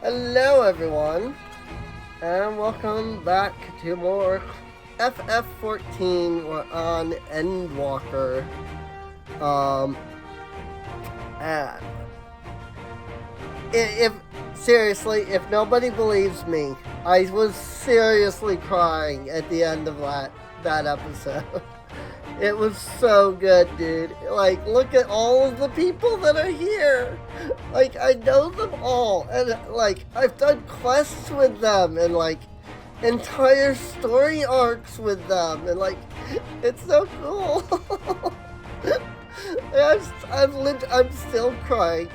Hello everyone, and welcome back to more FF14. We're on Endwalker. And if seriously, if nobody believes me, I was seriously crying at the end of that episode. It was so good, dude. Like, look at all of the people that are here. Like, I know them all. And, like, I've done quests with them. And, like, entire story arcs with them. And, like, it's so cool. I'm still crying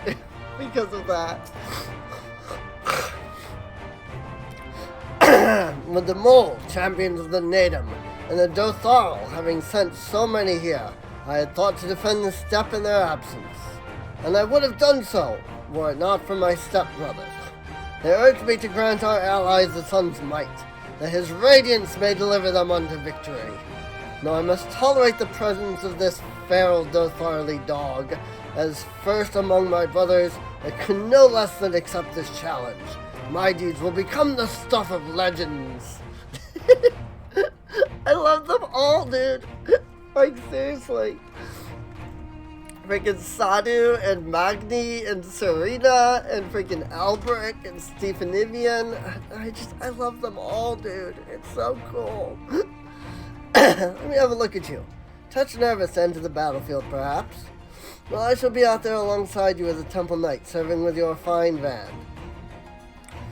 because of that. With the Mole, champions of the Nadam, and the Dothal having sent so many here, I had thought to defend the steppe in their absence. And I would have done so, were it not for my stepbrothers. They urged me to grant our allies the sun's might, that his radiance may deliver them unto victory. Now I must tolerate the presence of this feral Dotharly dog, as first among my brothers, I can no less than accept this challenge. My deeds will become the stuff of legends. I love them all, dude. Like, seriously. Freaking Sadu and Magni and Serena and freaking Albrecht and Stephanivian. I love them all, dude. It's so cool. Let me have a look at you. Touch nervous to enter the battlefield, perhaps? Well, I shall be out there alongside you as a temple knight, serving with your fine band.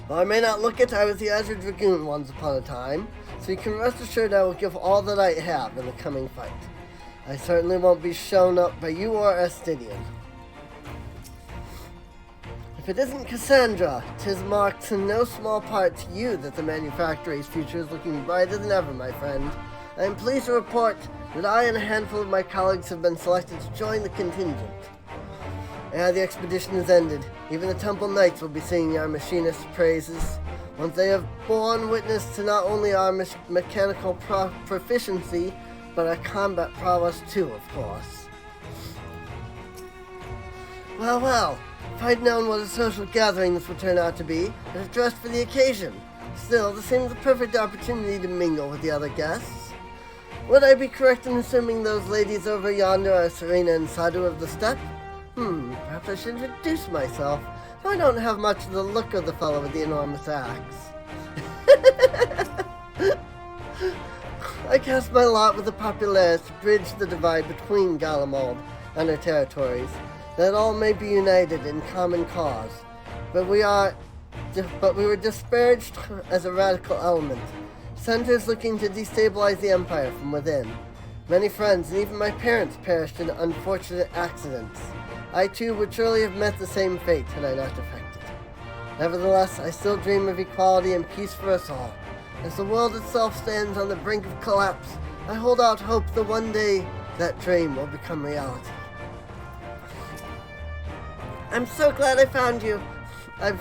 While I may not look it, I was the Azure Dragoon once upon a time, so you can rest assured I will give all that I have in the coming fight. I certainly won't be shown up by you or Astidian. If it isn't Kassandra, 'tis marked in no small part to you that the manufactory's future is looking brighter than ever, my friend. I am pleased to report that I and a handful of my colleagues have been selected to join the contingent. The expedition is ended. Even the Temple Knights will be singing our machinist's praises, once they have borne witness to not only our mechanical proficiency, but our combat prowess too, of course. Well, if I'd known what a social gathering this would turn out to be, I'd have dressed for the occasion. Still, this seems the perfect opportunity to mingle with the other guests. Would I be correct in assuming those ladies over yonder are Serena and Sadu of the Steppe? Perhaps I should introduce myself. I don't have much of the look of the fellow with the enormous axe. I cast my lot with the populares to bridge the divide between Garlemald and her territories, that all may be united in common cause. But we were disparaged as a radical element, centers looking to destabilize the empire from within. Many friends and even my parents perished in unfortunate accidents. I too would surely have met the same fate had I not defected. Nevertheless, I still dream of equality and peace for us all. As the world itself stands on the brink of collapse, I hold out hope that one day that dream will become reality. I'm so glad I found you. I've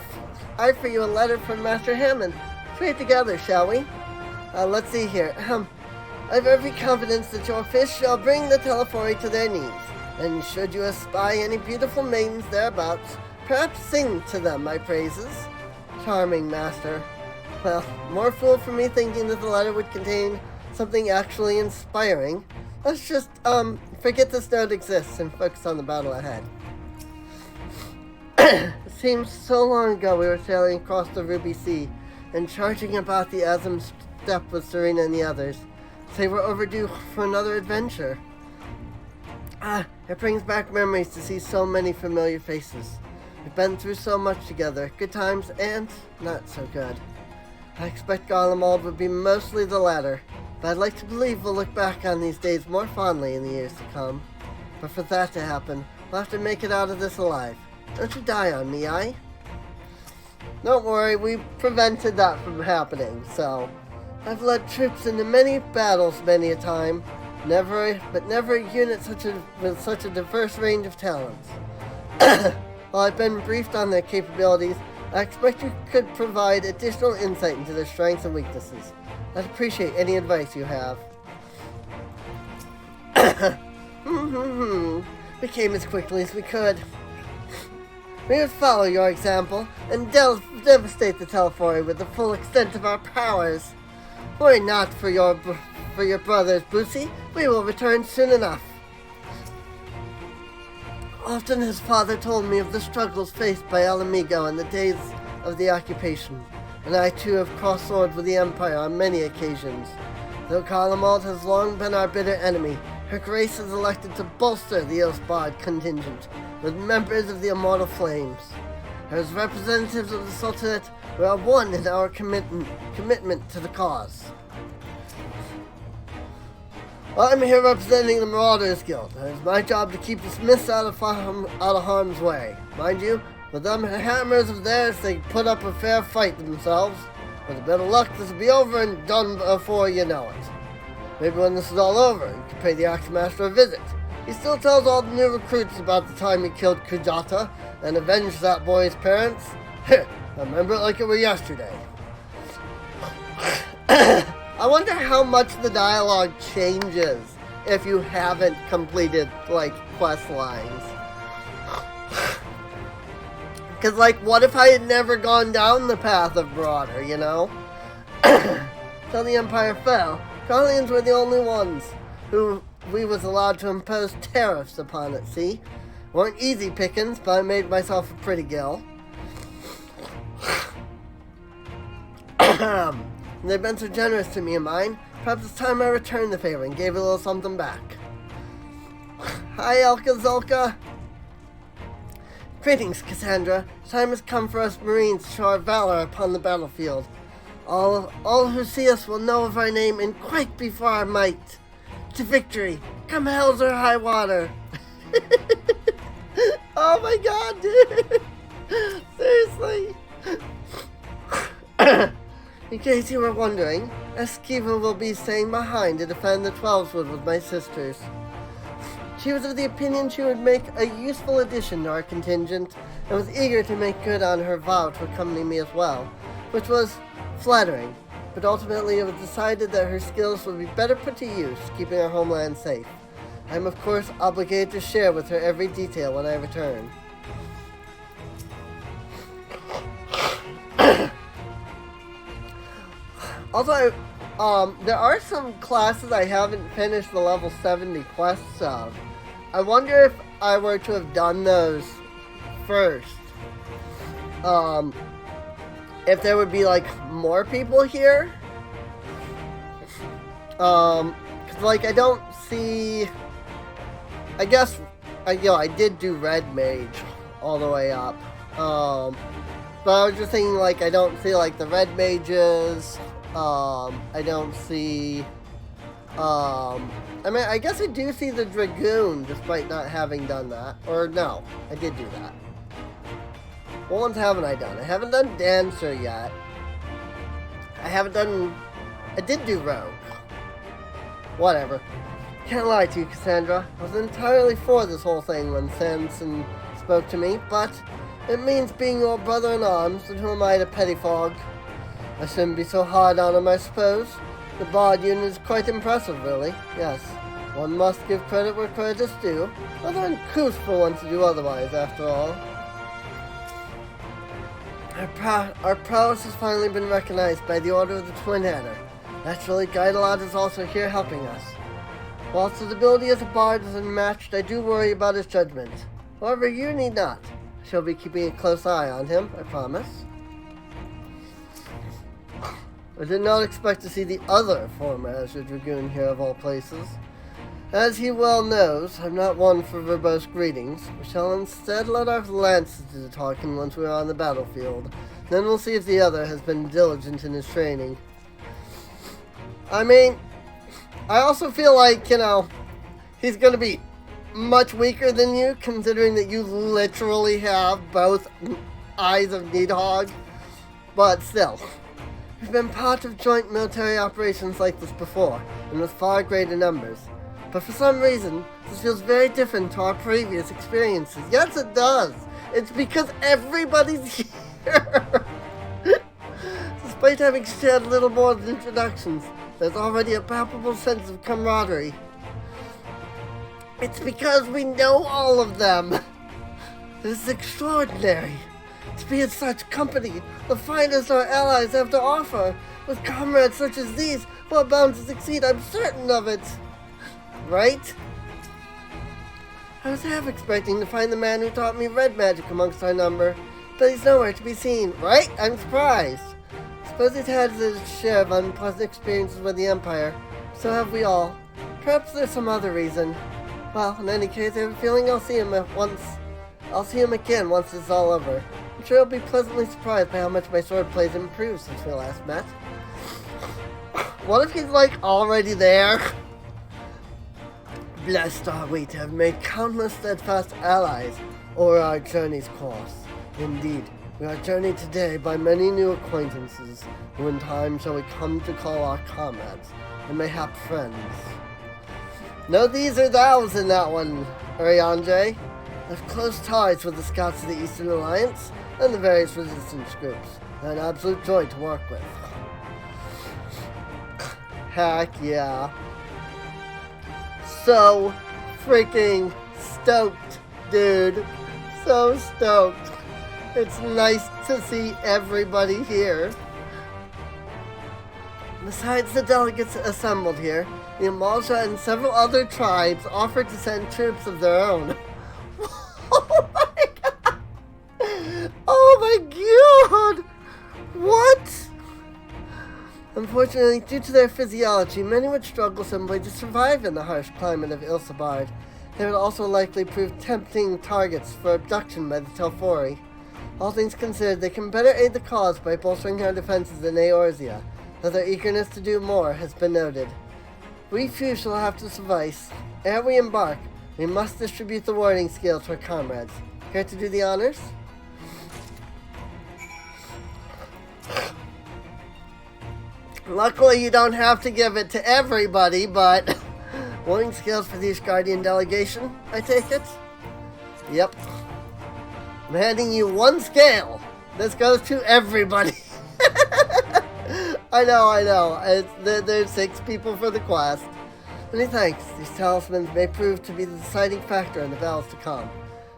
for you a letter from Master Hammond. Let's read it together, shall we? Let's see here. I've every confidence that your fish shall bring the Telephori to their knees. And should you espy any beautiful maidens thereabouts, perhaps sing to them my praises. Charming, master. Well, more fool for me thinking that the letter would contain something actually inspiring. Let's just, forget this note exists and focus on the battle ahead. It seems so long ago we were sailing across the Ruby Sea and charging about the Azim Steppe with Serena and the others. Say we're overdue for another adventure. It brings back memories to see so many familiar faces. We've been through so much together, good times and not so good. I expect Garlemald would be mostly the latter, but I'd like to believe we'll look back on these days more fondly in the years to come. But for that to happen, we'll have to make it out of this alive. Don't you die on me, aye? Don't worry, we prevented that from happening, so... I've led troops into many battles many a time, never a unit with such a diverse range of talents. While I've been briefed on their capabilities, I expect you could provide additional insight into their strengths and weaknesses. I'd appreciate any advice you have. We came as quickly as we could. We would follow your example and delve devastate the Telefori with the full extent of our powers. Worry not for your brothers, Boosie. We will return soon enough. Often his father told me of the struggles faced by El Amigo in the days of the occupation, and I too have crossed swords with the Empire on many occasions. Though Garlemald has long been our bitter enemy, Her Grace has elected to bolster the Oathbard contingent with members of the Immortal Flames. As representatives of the Sultanate, we are one in our commitment to the cause. I'm here representing the Marauders Guild, and it's my job to keep the Smiths out of harm's way. Mind you, with them hammers of theirs, they put up a fair fight themselves. With a bit of luck, this will be over and done before you know it. Maybe when this is all over, you can pay the Axemaster a visit. He still tells all the new recruits about the time he killed Kujata and avenged that boy's parents. I remember it like it were yesterday. I wonder how much the dialogue changes if you haven't completed, like, quest lines. Because, like, what if I had never gone down the path of Marauder, you know? Till the Empire fell, Garleans were the only ones who we was allowed to impose tariffs upon at sea. Weren't easy pickings, but I made myself a pretty gill. They've been so generous to me and mine. Perhaps it's time I returned the favor and gave a little something back. Hi, Elka Zulka. Greetings, Kassandra. Time has come for us Marines to show our valor upon the battlefield. All who see us will know of our name and quake before our might. To victory, come hell's or high water. Oh my god, dude. Seriously. In case you were wondering, Esquiva will be staying behind to defend the Twelveswood with my sisters. She was of the opinion she would make a useful addition to our contingent, and was eager to make good on her vow to accompany me as well, which was flattering, but ultimately it was decided that her skills would be better put to use, keeping our homeland safe. I am of course obligated to share with her every detail when I return. Also, there are some classes I haven't finished the level 70 quests of. I wonder if I were to have done those first, if there would be, like, more people here. 'Cause, like, I don't see... I guess, I did do Red Mage all the way up. But I was just thinking, like, I don't see, like, the Red Mages... I don't see, I mean, I guess I do see the Dragoon, despite not having done that. Or, no, I did do that. What ones haven't I done? I haven't done Dancer yet. I did do Rogue. Whatever. Can't lie to you, Kassandra. I was entirely for this whole thing when Samson spoke to me, but it means being your brother in arms, and who am I to pettifog? I shouldn't be so hard on him, I suppose. The Bard unit is quite impressive, really. Yes, one must give credit where credit is due. Rather uncouth for one to do otherwise, after all. Our prowess has finally been recognized by the Order of the Twin Header. Naturally, Garlemald is also here helping us. Whilst his ability as a bard is unmatched, I do worry about his judgment. However, you need not. I shall be keeping a close eye on him, I promise. I did not expect to see the other former Azure Dragoon here of all places. As he well knows, I'm not one for verbose greetings. We shall instead let our lances do the talking once we are on the battlefield. Then we'll see if the other has been diligent in his training. I mean, I also feel like, you know, he's going to be much weaker than you, considering that you literally have both eyes of Needhog. But still. We've been part of joint military operations like this before, and with far greater numbers. But for some reason, this feels very different to our previous experiences. Yes, it does! It's because everybody's here! Despite having shared little more than introductions, there's already a palpable sense of camaraderie. It's because we know all of them! This is extraordinary! To be in such company, the finest our allies have to offer. With comrades such as these, we're bound to succeed, I'm certain of it. Right? I was half expecting to find the man who taught me red magic amongst our number, but he's nowhere to be seen. Right? I'm surprised. Suppose he's had his share of unpleasant experiences with the Empire. So have we all. Perhaps there's some other reason. Well, in any case, I have a feeling I'll see him again once it's all over. I'm sure I'll be pleasantly surprised by how much my sword play's improved since we last met. What if he's, like, already there? Blessed are we to have made countless steadfast allies o'er our journey's course. Indeed, we are journeyed today by many new acquaintances, who in time shall we come to call our comrades, and mayhap friends. No these or thous in that one, Ariandre. I have close ties with the scouts of the Eastern Alliance and the various resistance groups. They're an absolute joy to work with. Heck yeah. So freaking stoked, dude. So stoked. It's nice to see everybody here. Besides the delegates assembled here, the Amalja and several other tribes offered to send troops of their own. Oh my god! Oh my god! What? Unfortunately, due to their physiology, many would struggle simply to survive in the harsh climate of Ilsabard. They would also likely prove tempting targets for abduction by the Telfori. All things considered, they can better aid the cause by bolstering our defenses in Eorzea, though their eagerness to do more has been noted. We few shall have to suffice. Ere we embark, we must distribute the warding skill to our comrades. Care to do the honors? Luckily, you don't have to give it to everybody, but warding skills for the Ishgardian delegation, I take it? Yep. I'm handing you one scale. This goes to everybody. I know. There's 6 people for the quest. Many thanks. These talismans may prove to be the deciding factor in the battles to come.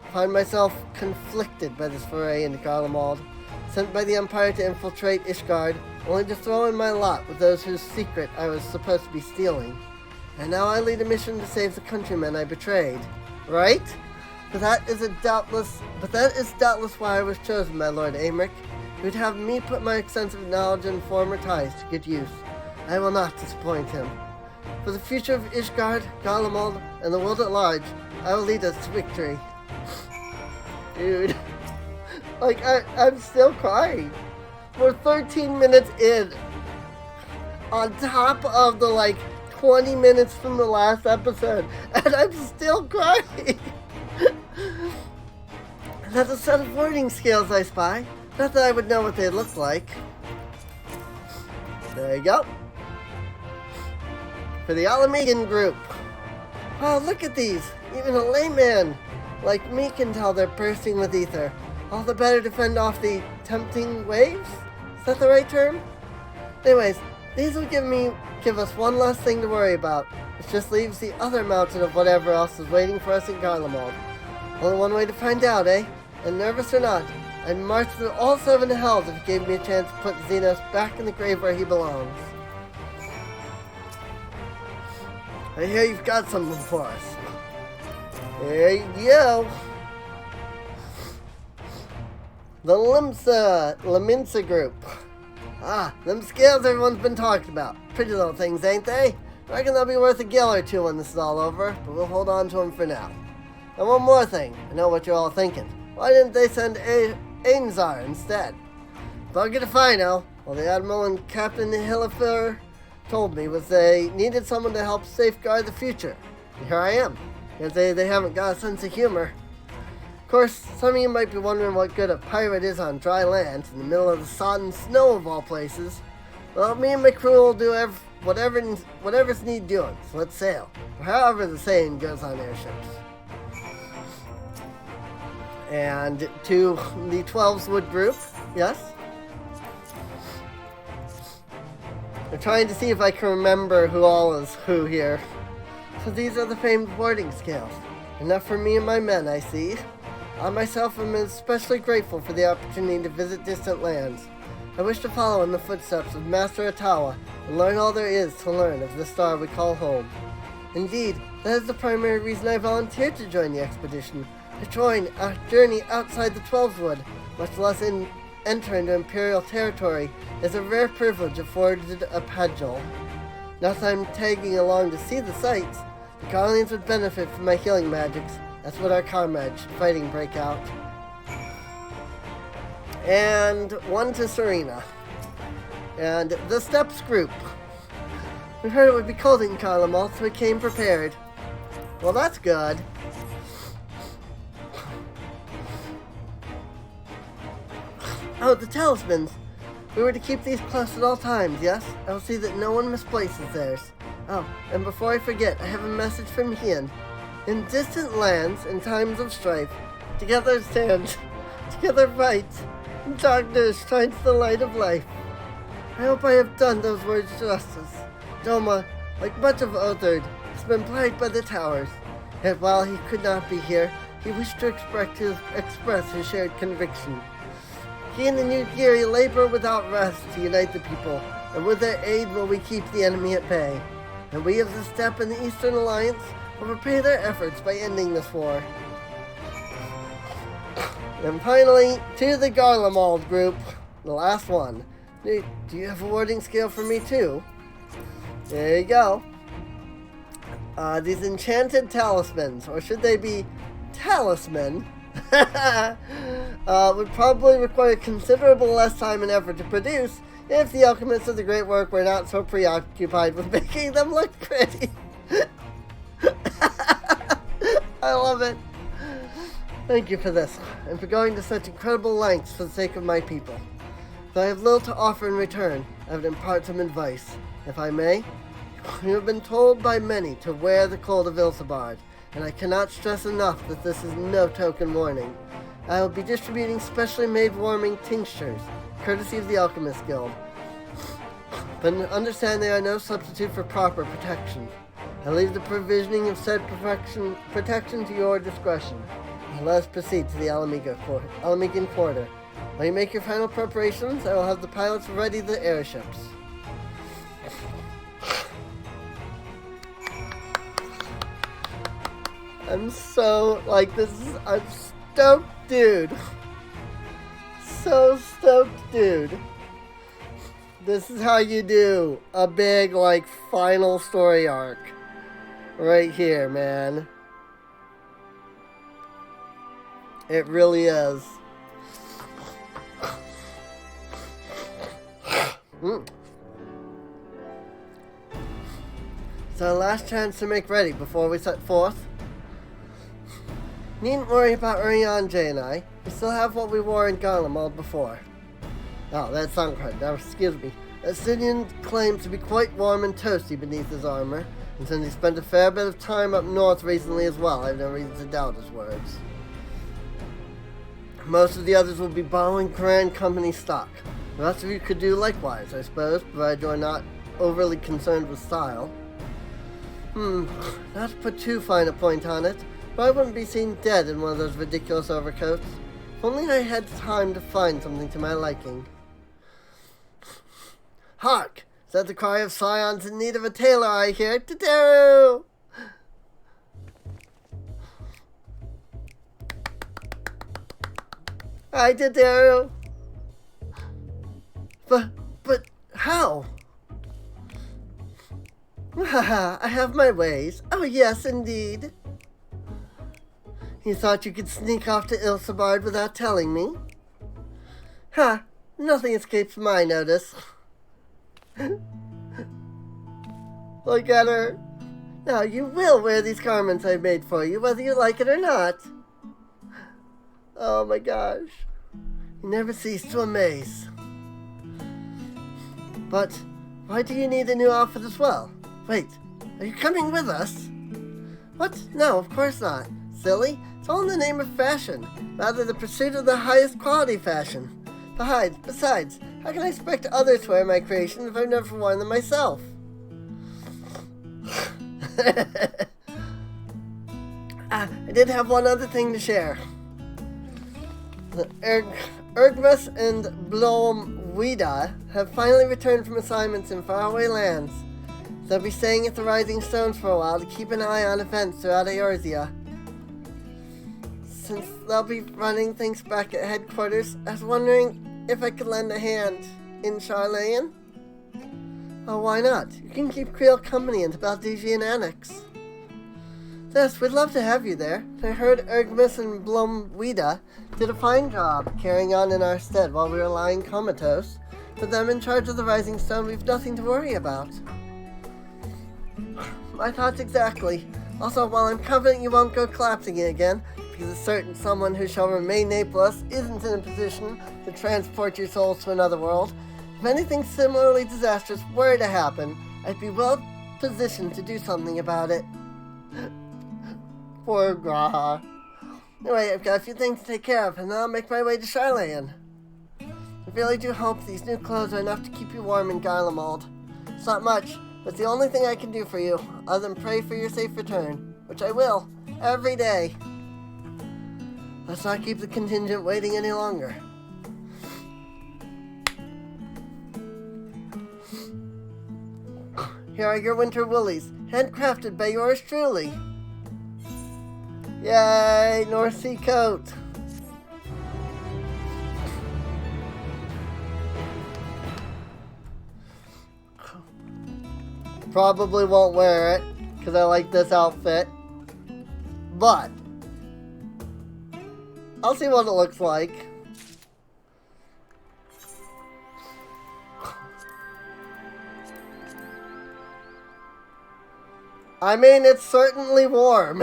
I find myself conflicted by this foray into Garlemald, sent by the Empire to infiltrate Ishgard, only to throw in my lot with those whose secret I was supposed to be stealing. And now I lead a mission to save the countrymen I betrayed. Right? But that is doubtless why I was chosen, my Lord Aymeric. You would have me put my extensive knowledge and former ties to good use. I will not disappoint him. For the future of Ishgard, Garlemald, and the world at large, I will lead us to victory. Dude. Like, I'm still crying. We're 13 minutes in. On top of the, 20 minutes from the last episode. And I'm still crying. That's a set of wording scales I spy. Not that I would know what they look like. There you go. For the Alamegan group. Wow, look at these. Even a layman like me can tell they're bursting with ether. All the better to fend off the tempting waves? Is that the right term? Anyways, these will give us one less thing to worry about, which just leaves the other mountain of whatever else is waiting for us in Garlemald. Only one way to find out, eh? And nervous or not, I'd march through all 7 hells if it gave me a chance to put Xenos back in the grave where he belongs. I hear you've got something for us. There you go. The Laminsa group. Ah, them scales everyone's been talking about. Pretty little things, ain't they? I reckon they'll be worth a gill or 2 when this is all over, but we'll hold on to them for now. And one more thing. I know what you're all thinking. Why didn't they send Ainzar instead? Bugger if I know. Well, the Admiral and Captain Hillifur told me was they needed someone to help safeguard the future. And here I am. Can't say they haven't got a sense of humor. Of course, some of you might be wondering what good a pirate is on dry land, in the middle of the sodden snow of all places. Well, me and my crew will do whatever's need doing, so let's sail. Or however the saying goes on airships. And to the 12's Wood group, yes? I'm trying to see if I can remember who all is who here. So these are the famed boarding scales. Enough for me and my men, I see. I myself am especially grateful for the opportunity to visit distant lands. I wish to follow in the footsteps of Master Atawa and learn all there is to learn of the star we call home. Indeed, that is the primary reason I volunteered to join the expedition. To join a journey outside the Twelvewood, much less enter into Imperial territory, is a rare privilege afforded a Padjol. Not that I'm tagging along to see the sights, the Guardians would benefit from my healing magics. That's what our comrades should fighting break out. And one to Serena. And the Steps group. We heard it would be cold in Garlemald, so we came prepared. Well, that's good. Oh, the talismans. We were to keep these close at all times, yes? I will see that no one misplaces theirs. Oh, and before I forget, I have a message from Hien. In distant lands, in times of strife, together stand, together fight. In darkness shines the light of life. I hope I have done those words justice. Doma, like much of Othard, has been plagued by the towers. Yet while he could not be here, he wished to express his shared conviction. He and the New Giri labor without rest to unite the people, and with their aid will we keep the enemy at bay. And we of the Steppe and the Eastern Alliance will repay their efforts by ending this war. And finally, to the Garlemald group, the last one. Do you have a wording scale for me too? There you go. These enchanted talismans, or should they be talisman, would probably require considerable less time and effort to produce if the alchemists of the great work were not so preoccupied with making them look pretty. I love it. Thank you for this, and for going to such incredible lengths for the sake of my people. Though I have little to offer in return, I would impart some advice. If I may, you have been told by many to wear the cold of Ilsabard, and I cannot stress enough that this is no token warning. I will be distributing specially made warming tinctures, courtesy of the Alchemist Guild. But understand they are no substitute for proper protection. I leave the provisioning of said protection to your discretion. Now let us proceed to the Alamigan Quarter. While you make your final preparations, I will have the pilots ready the airships. I'm so, I'm stoked, dude. So stoked, dude. This is how you do a big, final story arc. Right here, man. It really is. It's our last chance to make ready before we set forth. Needn't worry about Urianger and I. We still have what we wore in Garlemald before. Oh, that's Sunkard. Now, excuse me. Ascidian claims to be quite warm and toasty beneath his armor, and since he spent a fair bit of time up north recently as well, I have no reason to doubt his words. Most of the others will be borrowing Grand Company stock. The rest of you could do likewise, I suppose, provided you are not overly concerned with style. Not to put too fine a point on it, but I wouldn't be seen dead in one of those ridiculous overcoats. If only I had time to find something to my liking. Hark! Is that the cry of scions in need of a tailor I hear? Teteru! Hi, Teteru! But how? Haha, I have my ways. Oh yes, indeed. You thought you could sneak off to Ilsabard without telling me? Ha! Nothing escapes my notice. Look at her. Now you will wear these garments I made for you, whether you like it or not. Oh my gosh. You never cease to amaze. But why do you need a new outfit as well? Wait, are you coming with us? What? No, of course not. Silly. It's all in the name of fashion, rather the pursuit of the highest quality fashion. Besides, how can I expect others to wear my creation if I've never worn them myself? I did have one other thing to share. Ergmus and Blomwida have finally returned from assignments in faraway lands. They'll be staying at the Rising Stones for a while to keep an eye on events throughout Eorzea. Since they'll be running things back at headquarters, I was wondering if I could lend a hand in Charlayan? Oh, why not? You can keep Creel company in the Baldegian Annex. Yes, we'd love to have you there. I heard Ergmus and Blomwida did a fine job carrying on in our stead while we were lying comatose. With them in charge of the Rising Stone, we've nothing to worry about. My thoughts exactly. Also, while I'm confident you won't go collapsing again, because it's certain someone who shall remain nameless isn't in a position to transport your souls to another world, if anything similarly disastrous were to happen, I'd be well positioned to do something about it. Poor Graha. Anyway, I've got a few things to take care of, and then I'll make my way to Charlayan. I really do hope these new clothes are enough to keep you warm in Garlemald. It's not much, but it's the only thing I can do for you, other than pray for your safe return, which I will, every day. Let's not keep the contingent waiting any longer. Here are your winter woolies, handcrafted by yours truly. Yay, North Sea coat. Probably won't wear it, because I like this outfit. But I'll see what it looks like. I mean, it's certainly warm.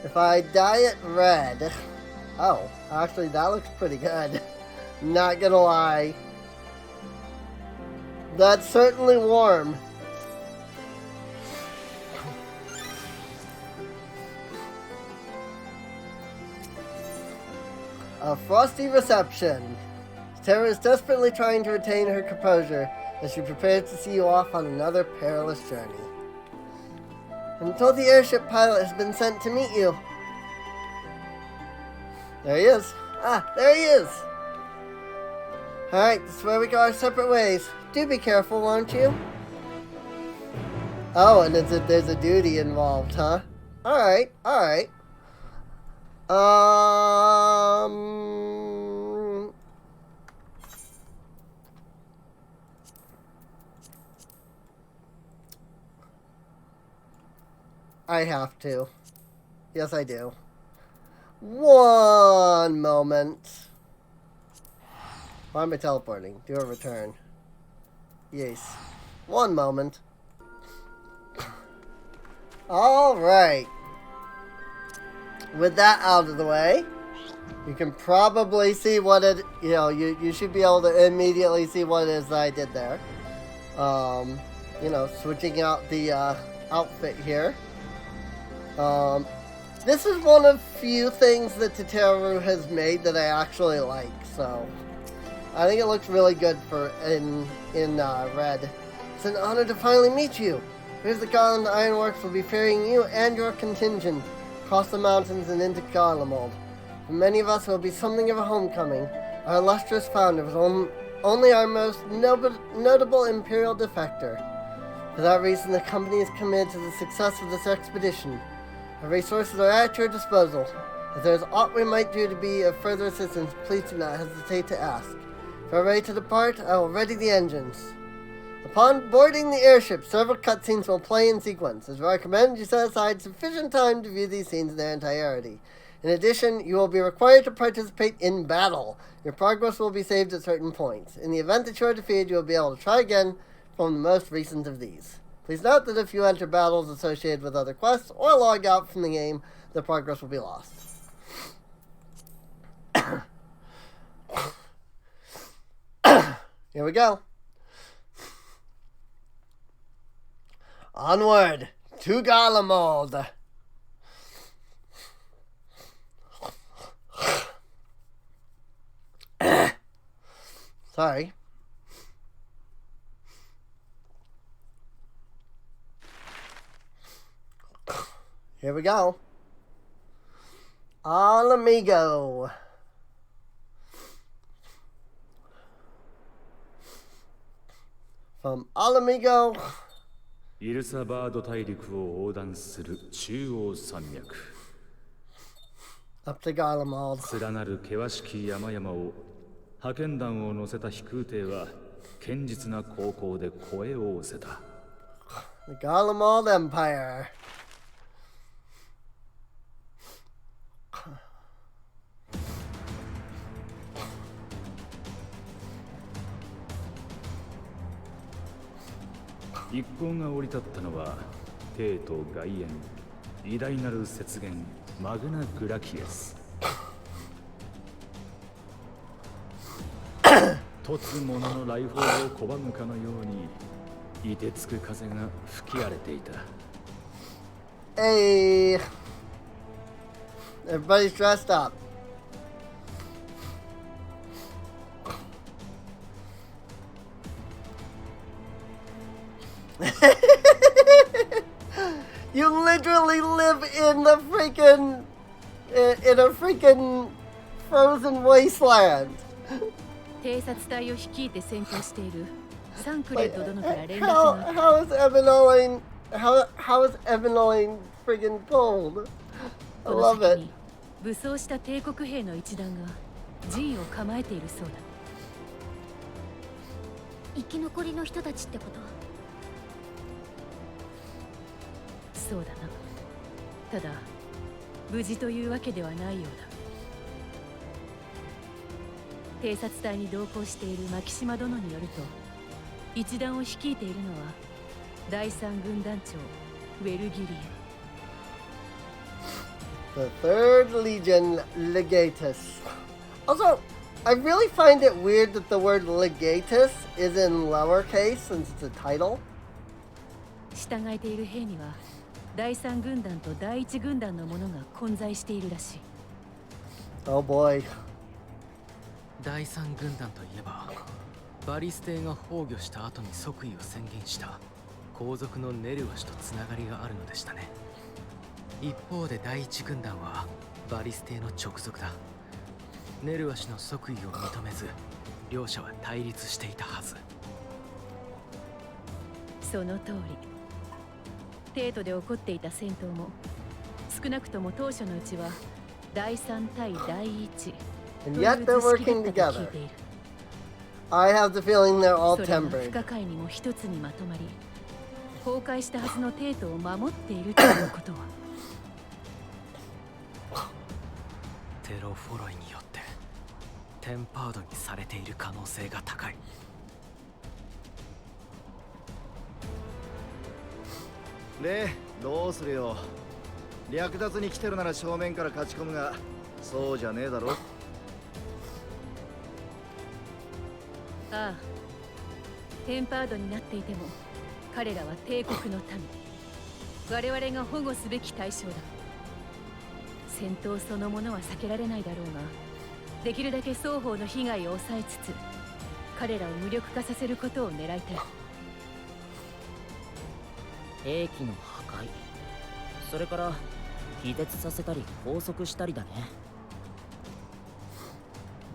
If I dye it red... Oh, actually that looks pretty good. Not gonna lie. That's certainly warm. A frosty reception. Terra is desperately trying to retain her composure as she prepares to see you off on another perilous journey. I'm told the airship pilot has been sent to meet you. There he is. Ah, there he is. Alright, this is where we go our separate ways. Do be careful, won't you? Oh, and there's a duty involved, huh? Alright, alright. I have to. Yes, I do. One moment. Why am I teleporting? Do a return. Yes. One moment. Alright. With that out of the way, you can probably see what it, you should be able to immediately see what it is that I did there. Switching out the outfit here. This is one of few things that Teteru has made that I actually like, so I think it looks really good for in red. It's an honor to finally meet you. Here's the Garland Ironworks will be ferrying you and your contingent across the mountains and into Garlemald. For many of us, it will be something of a homecoming. Our illustrious founder was only our most notable imperial defector. For that reason, the company is committed to the success of this expedition. Our resources are at your disposal. If there is aught we might do to be of further assistance, please do not hesitate to ask. If we are ready to depart, I will ready the engines. Upon boarding the airship, several cutscenes will play in sequence. As I recommend, you set aside sufficient time to view these scenes in their entirety. In addition, you will be required to participate in battle. Your progress will be saved at certain points. In the event that you are defeated, you will be able to try again from the most recent of these. Please note that if you enter battles associated with other quests or log out from the game, the progress will be lost. Here we go. Onward to Garlemald. Sorry. Here we go. Al amigo. From Al amigo. イルサバード大陸を横断する中央山脈。Up to Garlemald. 連なる険しき山々を派遣団を乗せた飛空艇は堅実な航行で越えをせた。The Garlemald Empire. 一行が降り立ったのは帝都外縁偉大なる雪原マグナ・グラキエス。突物の来訪を拒むかのように凍てつく風が吹き荒れていた。Hey, everybody's dressed up. You literally live in the freaking in a freaking frozen wasteland. 偵察隊を率いて戦闘しているサンクレッド殿から連絡 How is Evanoline how is Evanoline freaking cold? I この love 先 it. に武装した帝国兵の一団が陣を構えているそうだ。生き残りの人たちってこと？そうだな。ただ無事というわけではないようだ。偵察隊に同行している牧島殿によると、一団を率いているのは第三軍団長ウェルギリエ。 The Third Legion Legatus. Also, I really find it weird that the word Legatus is in lowercase since it's a title. 従えている兵には第三軍団と第一軍団の者が混在しているらしい。 Oh boy. 第三軍団といえばバリス艇が崩御した後に即位を宣言した皇族のネルワ氏とつながりがあるのでしたね。一方で第一軍団はバリス艇の直属だ。ネルワ氏の即位を認めず両者は対立していたはず。その通り。帝都で起こっていた戦闘も少なくとも当初のうちは第三対第一 And yet they're working together. I have the feeling they're all それは tempered. 不可解にも一つにまとまり、崩壊したはずの帝都を守っているということはテロフォロイによってテンパードにされている可能性が高い。で、どうするよ。略奪に来てるなら正面から勝ち込むが、そうじゃねえだろ。ああ、テンパードになっていても彼らは帝国の民、我々が保護すべき対象だ。戦闘そのものは避けられないだろうが、できるだけ双方の被害を抑えつつ彼らを無力化させることを狙いたい。兵器の破壊、それから気絶させたり拘束したりだね。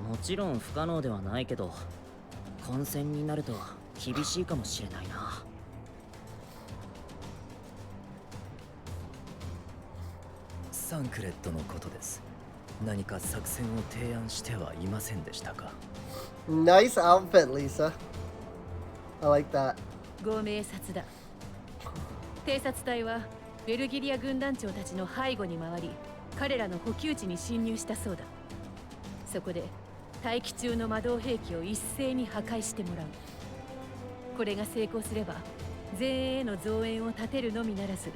もちろん不可能ではないけど混戦になると厳しいかもしれないな。サンクレットのことです。何か作戦を提案してはいませんでしたか？ Nice outfit, Lisa. I like that. ご明察だ。偵察隊はベルギリア軍団長たちの背後に回り、彼らの補給地に侵入したそうだ。そこで待機中の魔導兵器を一斉に破壊してもらう。これが成功すれば前衛への増援を立てるのみならず、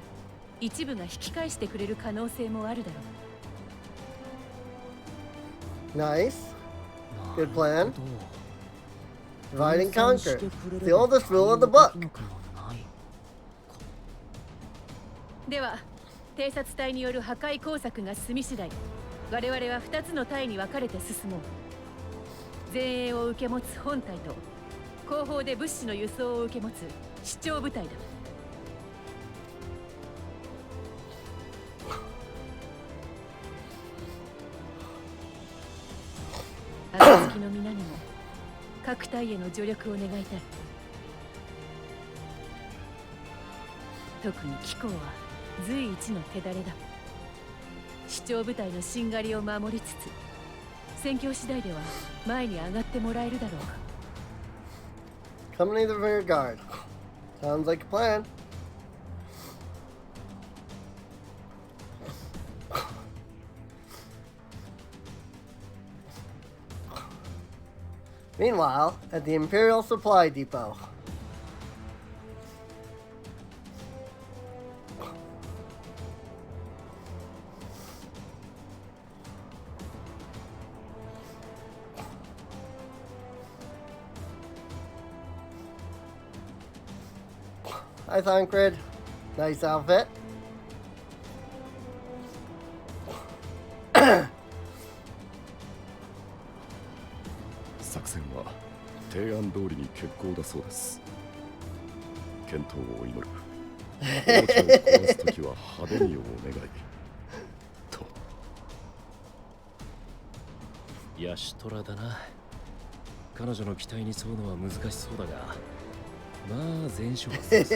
一部が引き返してくれる可能性もあるだろう。 Nice. Good plan. Divide and conquer. The oldest rule of the book. では、偵察隊による破壊工作が済み次第、我々は2つの隊に分かれて進もう。前衛を受け持つ本隊と後方で物資の輸送を受け持つ主張部隊だ。暁の皆にも各隊への助力を願いたい。特に貴公は随一の手だれだ。主張部隊のしんがりを守りつつ、戦況次第では前に上がってもらえるだろうか。Company the rear guard. Sounds like a plan. Meanwhile, at the Imperial Supply Depot. Hi, Thancred. Nice outfit. 作戦は提案通りに決行だそうです。健闘を祈る。王者を壊すときは歯止めをお願い。と。ヤシトラだな。彼女の期待に沿うのは難しそうだが、まあ全勝はするさ。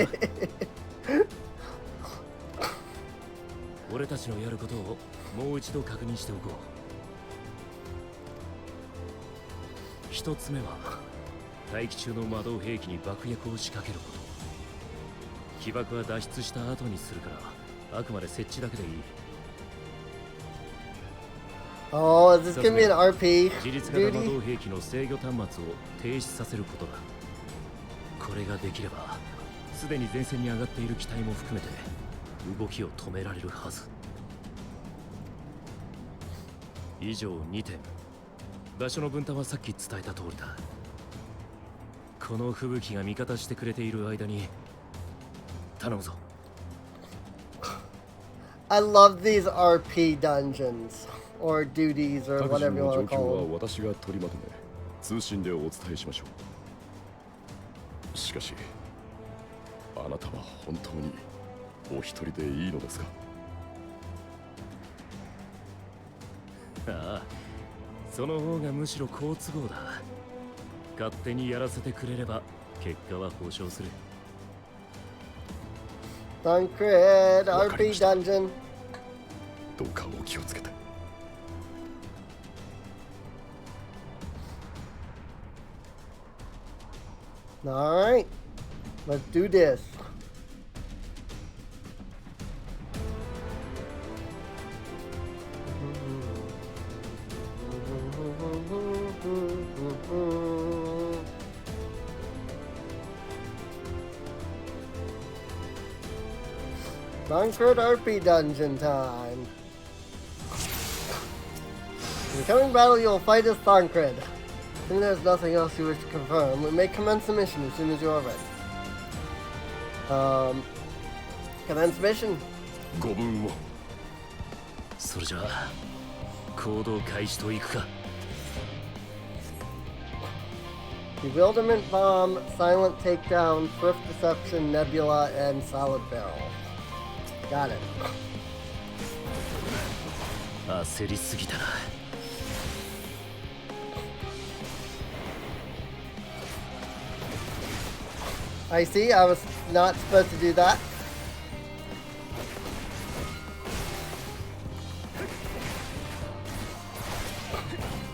俺たちのやることをもう一度確認しておこう。一つ目は大気中の魔導兵器に爆薬を仕掛けること。起爆は脱出した後にするから、あくまで設置だけでいい。Oh, is this gonna be an RP 自律型魔 duty? 導兵器の制御端末を停止させることだ。これができれば、すでに前線に上がっている機体も含めて動きを止められるはず。以上2点。場所の分担はさっき伝えた通りだ。この吹雪が味方してくれている間に頼むぞ。I love these RP dungeons or duties or 各人 whatever you の want 状 to 況 call は them. 私が取りまとめ、通信でお伝えしましょう。しかし、あなたは本当にお一人でいいのですか？ああ、その方がむしろ好都合だ。勝手にやらせてくれれば結果は保証する。Thancred わかり RP ました。 dungeon. どうかお気をつけて。Alright, let's do this. Thancred RP dungeon time. In the coming battle, you will fight as Thancred. If there's nothing else you wish to confirm, we may commence the mission as soon as you are ready. Commence mission. ご分を。それじゃあ行動開始といくか。Bewilderment Bomb, Silent Takedown, Swift Deception, Nebula, and Solid Barrel. Got it. 焦りすぎたな。I see, I was not supposed to do that.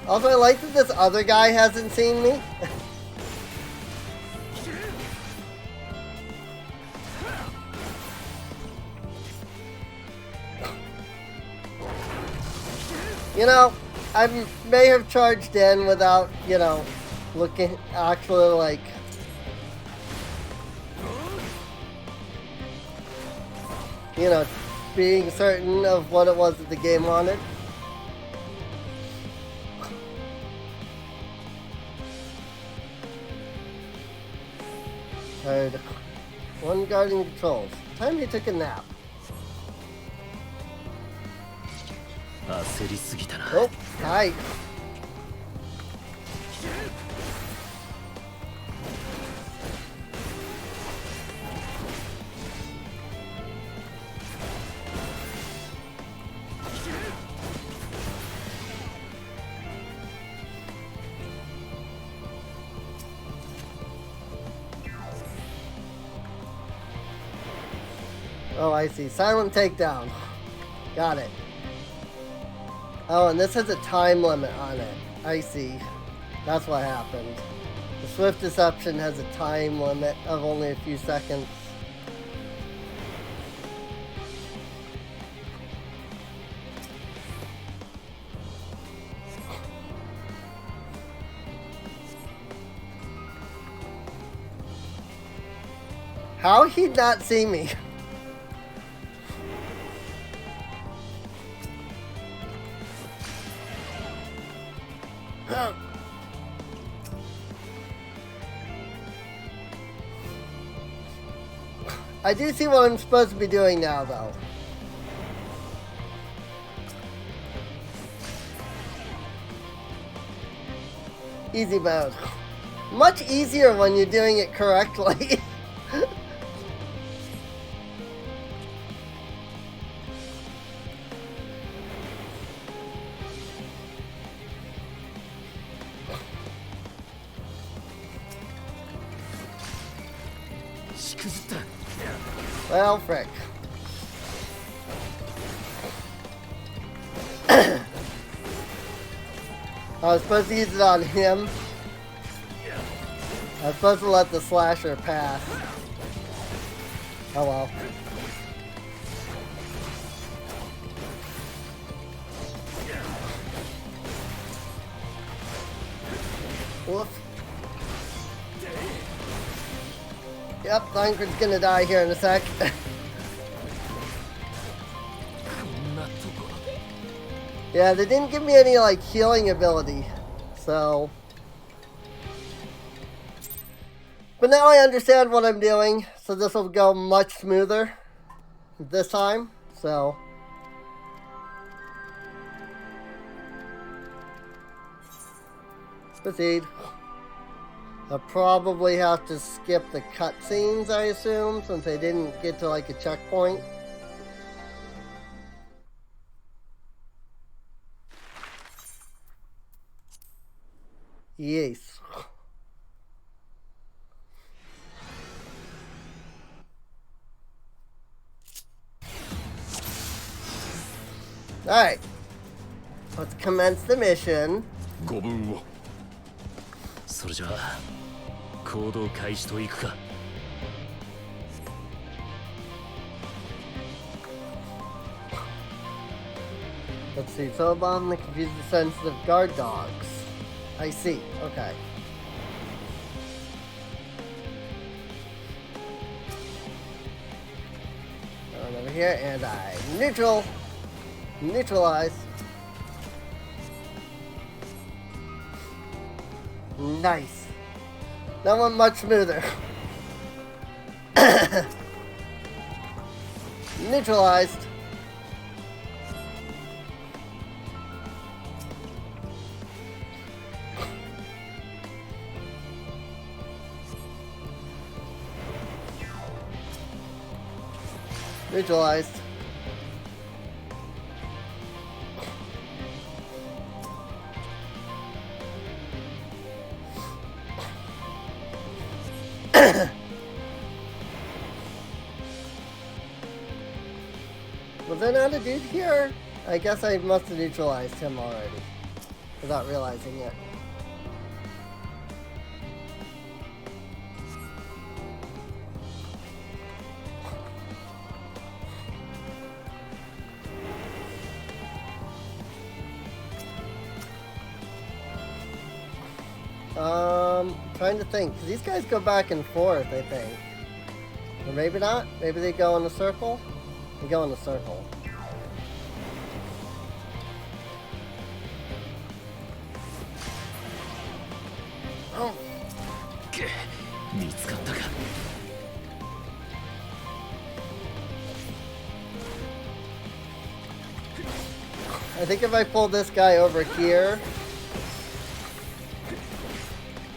Also, I like that this other guy hasn't seen me. You know, I may have charged in without, you know, looking, actually, like, you know, being certain of what it was that the game wanted. Alright, one guarding controls. Time you took a nap. 焦りすぎたな。 Oh, hi. Oh, I see. Silent takedown. Got it. Oh, and this has a time limit on it. I see. That's what happened. The Swift Deception has a time limit of only a few seconds. How he'd not see me? I do see what I'm supposed to be doing now, though. Easy mode. Much easier when you're doing it correctly. Well, frick. I was supposed to use it on him. I was supposed to let the slasher pass. Oh well. Woof. Yep, Langford's gonna die here in a sec. Yeah, they didn't give me any, like, healing ability, so... But now I understand what I'm doing, so this will go much smoother this time, so... Proceed. I'll probably have to skip the cutscenes, I assume, since I didn't get to, like, a checkpoint. Yes. Alright. Let's commence the mission. ご分を。それじゃあ行動開始といくか。Let's see. So bomb that confuses the sensitive guard dogs. I see. Okay. Going over here, and I neutralize. Nice. That went much smoother. Neutralized. Neutralized. Was there not a dude here? I guess I must have neutralized him already without realizing it. Trying to think, 'cause these guys go back and forth, I think. Or maybe not? Maybe they go in a circle? They go in a circle. Oh. 見つかったか。I think if I pull this guy over here,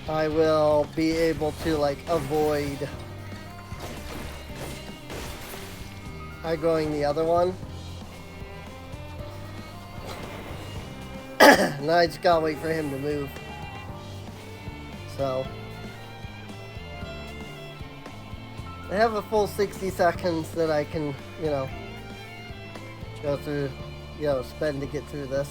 I will be able to, like, avoid going the other one. Now I just gotta wait for him to move. So. I have a full 60 seconds that I can, you know, go through, you know, spend to get through this.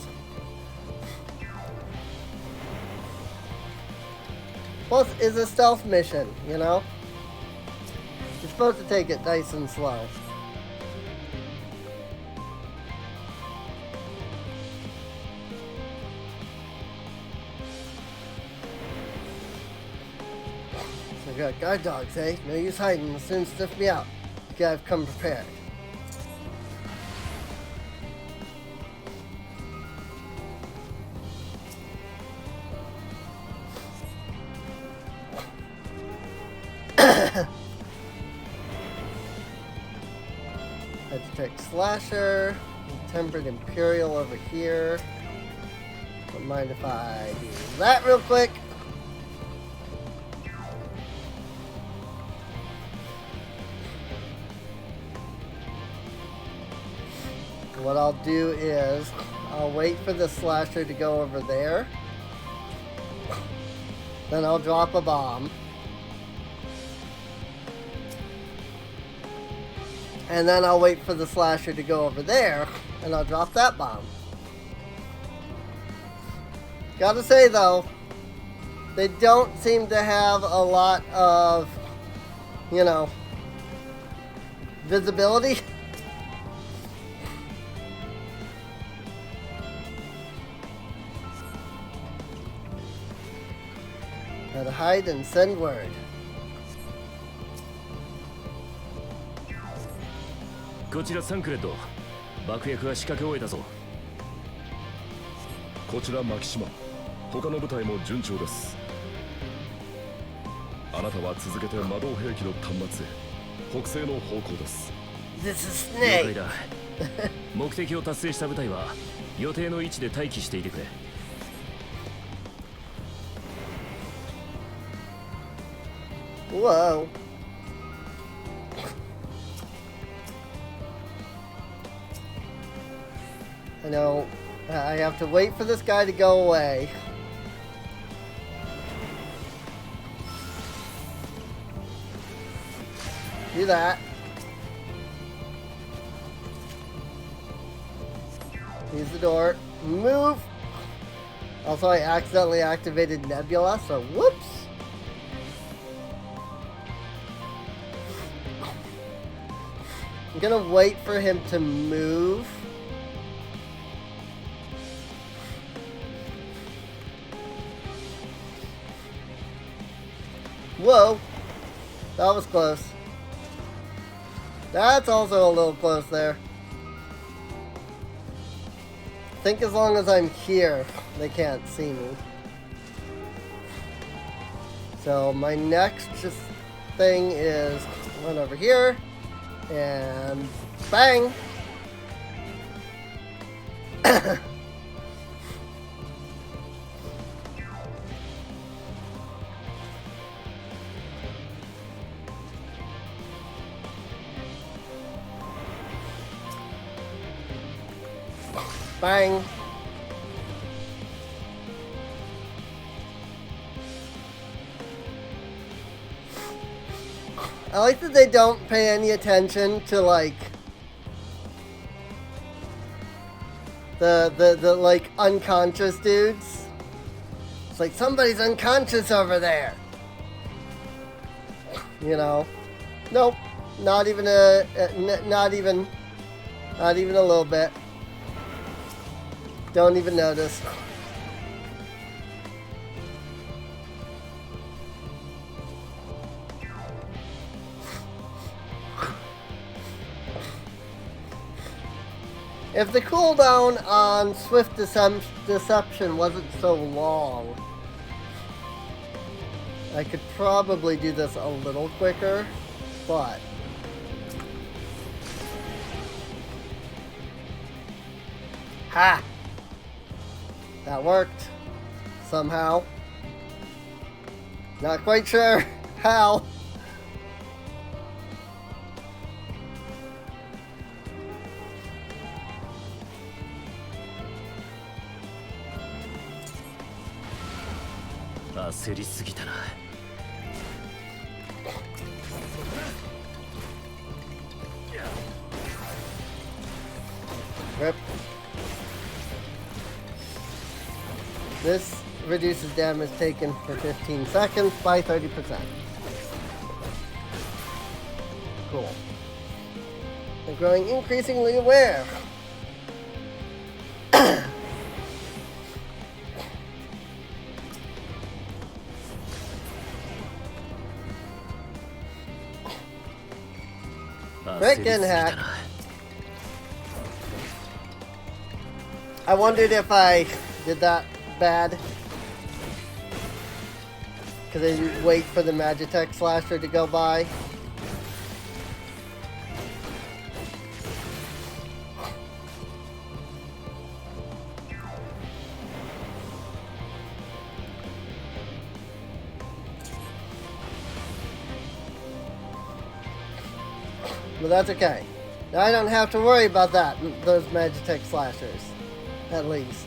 Plus, it's a stealth mission, you know? You're supposed to take it nice and slow. So I got guard dogs, eh? No use hiding, they'll soon sniff me out. Okay, I've come prepared. I detect Slasher, Tempered Imperial over here. Don't mind if I do that real quick. What I'll do is I'll wait for the Slasher to go over there. Then I'll drop a bomb. And then I'll wait for the Slasher to go over there, and I'll drop that bomb. Gotta say though, they don't seem to have a lot of, you know, visibility. Gotta hide and send word. こちらサンクレッド、爆薬が仕掛け終えたぞ。こちらマキシマ、他の部隊も順調です。あなたは続けて魔導兵器の端末へ、北西の方向です。This is 了 Snake. 解だ。目的を達成した部隊は予定の位置で待機していてくれ。Whoa. I know I have to wait for this guy to go away. Do that. Use the door. Move! Also, I accidentally activated Nebula, so whoops! I'm gonna wait for him to move. Whoa! That was close. That's also a little close there. I think as long as I'm here, they can't see me. So my next thing is run over here and bang! Bang! I like that they don't pay any attention to like the like unconscious dudes. It's like somebody's unconscious over there. You know? Nope. Not even not even a little bit. Don't even notice. If the cooldown on Swift Deception wasn't so long, I could probably do this a little quicker, but ha! That worked. Somehow. Not quite sure how. Rip. This reduces damage taken for 15 seconds by 30%. Cool. They're growing increasingly aware. Frickin' heck. I wondered if I did that bad. Because I didn't wait for the Magitech Slasher to go by. But that's okay. Now I don't have to worry about that, those Magitech Slashers. At least.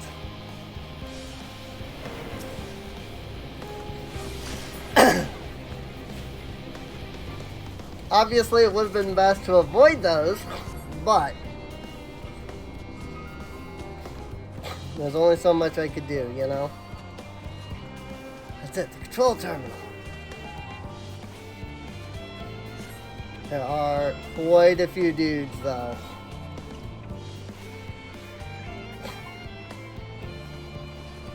Obviously, it would have been best to avoid those, but there's only so much I could do, you know? That's it, the control terminal. There are quite a few dudes, though.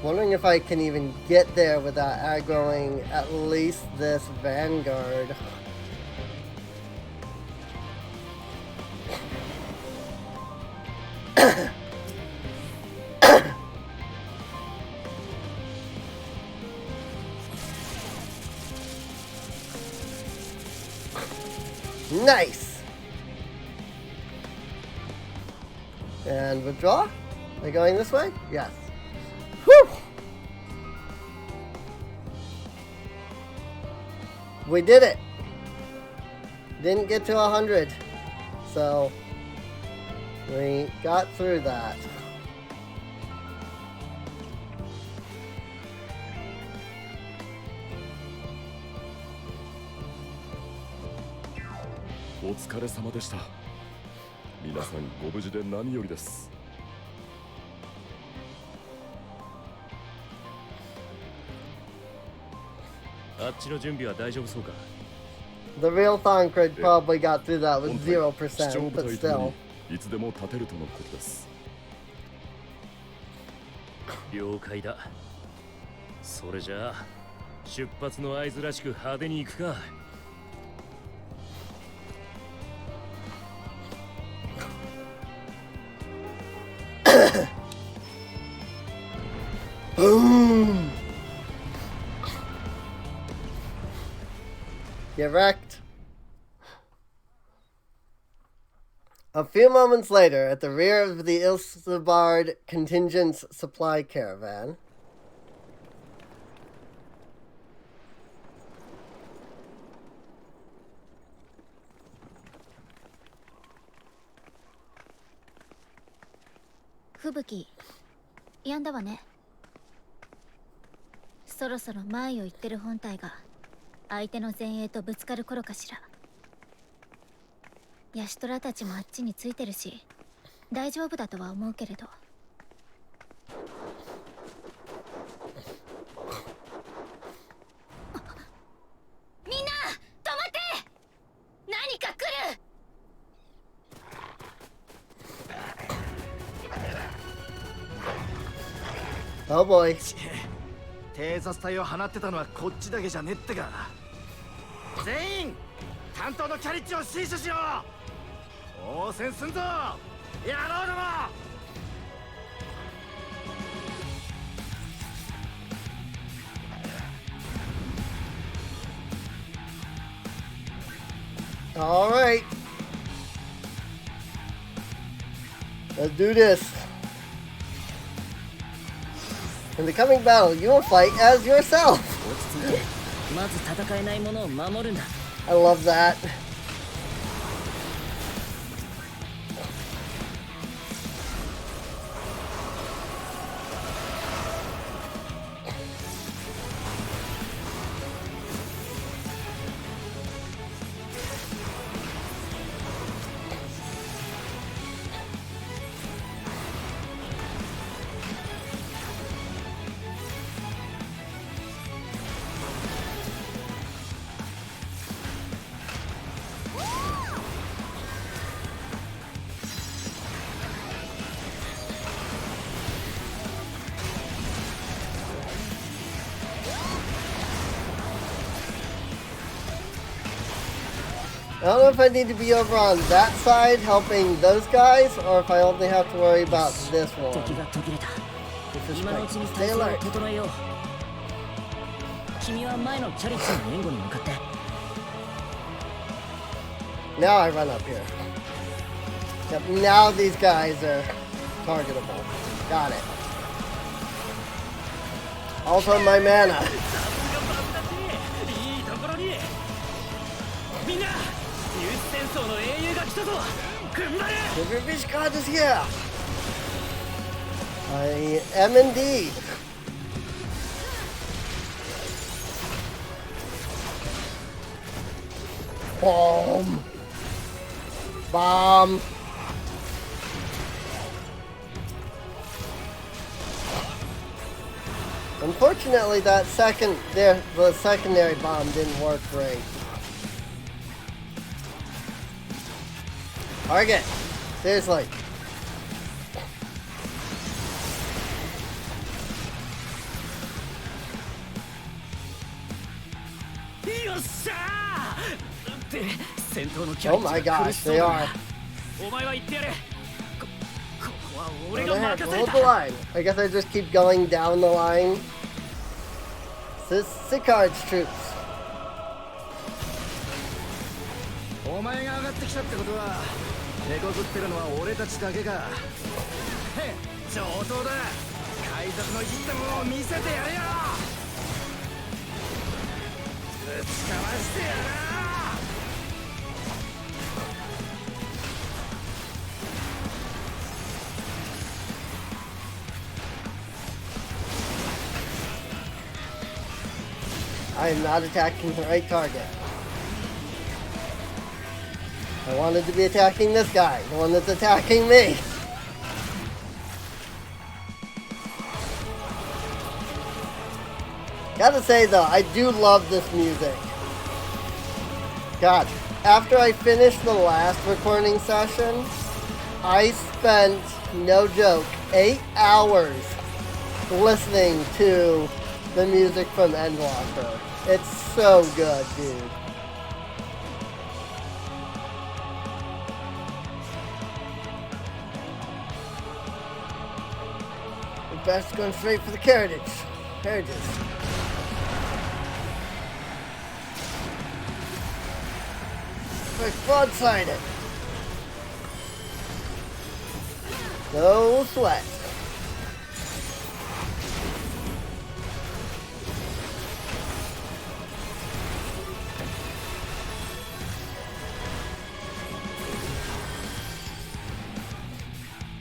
Wondering if I can even get there without aggroing at least this Vanguard. Nice! And withdraw? Are they going this way? Yes. Whew! We did it! Didn't get to 100. So, we got through that.お疲れ様でした。皆さんご無事で何よりです。あっちの準備は大丈夫そうか。The real Thancred probably got through that with 0%, 部 but 隊とも still. にいつでも立てるとのことです。了解だ。それじゃあ出発の合図らしく派手に行くか。Boom! Get wrecked. A few moments later, at the rear of the Ilsabard contingent's supply caravan, Fubuki, やんだわね。そろそろ前を行ってる本体が相手の前衛とぶつかる頃かしら。ヤシトラたちもあっちについてるし大丈夫だとは思うけれど。みんな止まって！何か来る！ oh boy. 偵察隊を放ってたのはこっちだけじゃねってか。全員担当のキャリッジを死守しろ。応戦すんぞ野郎ども。All right. Let's do this. In the coming battle, you will fight as yourself. 落ち着いてまず戦えないものを守るんだ。 I love that. I don't know if I need to be over on that side helping those guys, or if I only have to worry about this one. 敵が途切れた。今のうちに Stay 体勢を alert. 整えよう。君は前のキャリッツの援護に向かって。Now I run up here. Yep, now these guys are targetable. Got it. Also my mana. いいところに。みんな、ニュース戦争の英雄が来たぞ。踏ん張れ。 The Rubbish God is here. I am indeed. Bomb. Bomb. Unfortunately, the secondary bomb didn't work great. Target. Seriously. Oh my gosh, they are. Go ahead, hold the line. I guess I just keep going down the line. Sicard's troops. お前が上がってきたってことは、手こずってるのは俺たちだけか。へ、上等だ。海賊のいじったものを見せてやれよ。ぶちかわしてやら。 I am not attacking the right target. I wanted to be attacking this guy, the one that's attacking me. Gotta say though, I do love this music. God, after I finished the last recording session, I spent, no joke, 8 hours listening to the music from Endwalker. It's so good, dude. The best going straight for the carriages. Like broadside it. No sweat.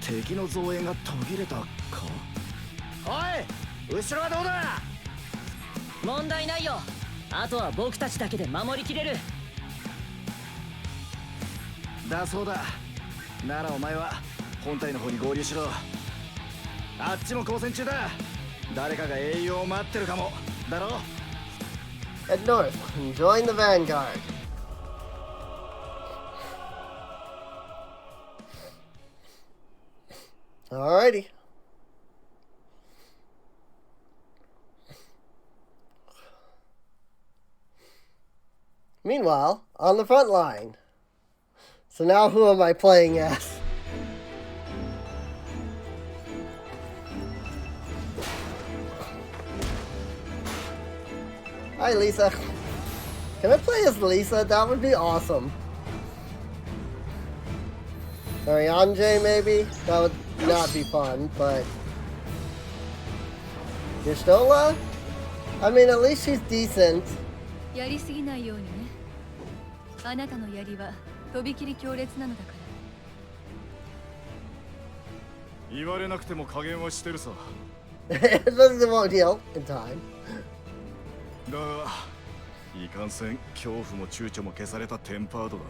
敵の増援が途切れたか。おい、後ろはどうだ。問題ないよ。あとは僕たちだけで守りきれる。だそうだ。ならお前は本体の方に合流しろ。あっちも交戦中だ。誰かが英雄を待ってるかも。だろ。Head north and join the vanguard. Alrighty. Meanwhile, on the front line. So now who am I playing as? Hi, Lisa. Can I play as Lisa? That would be awesome. Or Yanje, maybe? That would not be fun, but... Yustola? I mean, at least she's decent. やりすぎないようにね。あなたの槍はとびきり強烈なのだから。言われなくても加減はしてるさ。It won't heal in time. だが、いかんせん恐怖も躊躇も消されたテンパードだ。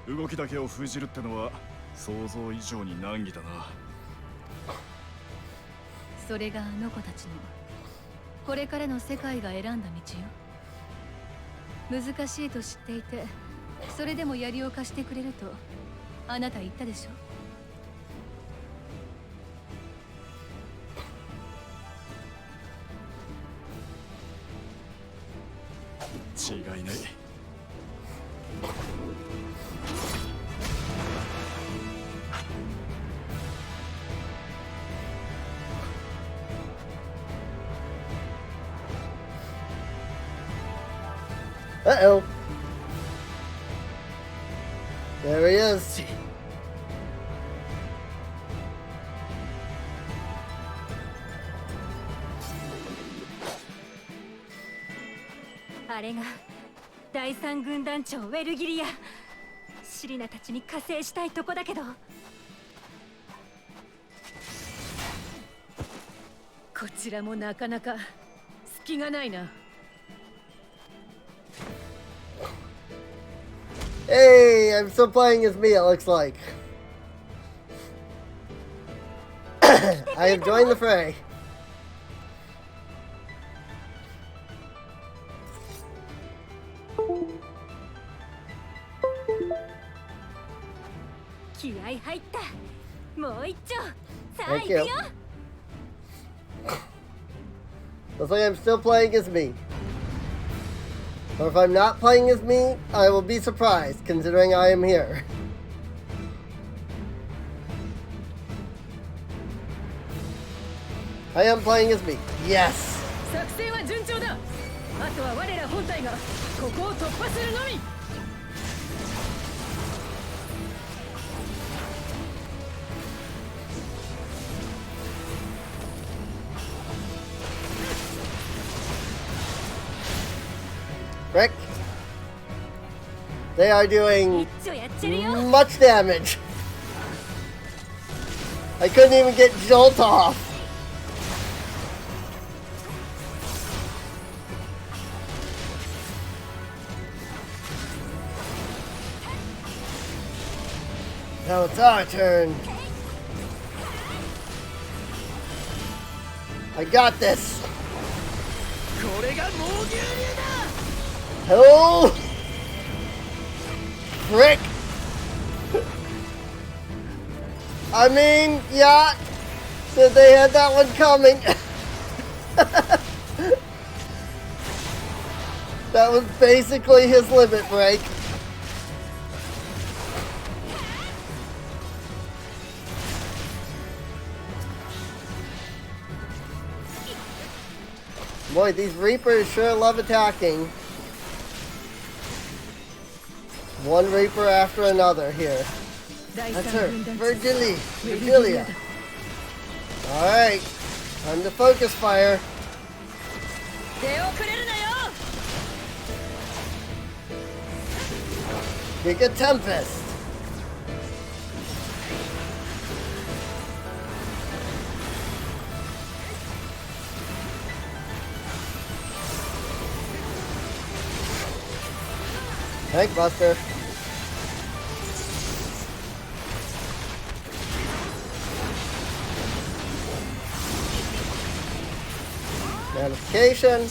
動きだけを封じるってのは想像以上に難儀だな。それがあの子たちのこれからの世界が選んだ道よ。難しいと知っていて、それでも槍を貸してくれるとあなた言ったでしょ。違いない。Uh-oh. There he is. あれが第三軍団長ウェルギリア。シリナたちに加勢したいとこだけど、こちらもなかなか隙がないな。Hey, I'm still playing as me, it looks like. I have joined the fray. Thank you. Looks like I'm still playing as me. Or if I'm not playing as me, I will be surprised, considering I am here. I am playing as me. Yes! 作戦は順調だ。あとは我ら本体がここを突破するのみ。Rick, they are doing much damage. I couldn't even get Jolt off. Now it's our turn. I got this. Oh! Frick! I mean, yeah, so they had that one coming. That was basically his limit break. Boy, these Reapers sure love attacking. One Reaper after another here. That's her. Virgilia. Alright. Time to focus fire. Giga Tempest. Tank Buster. Notification.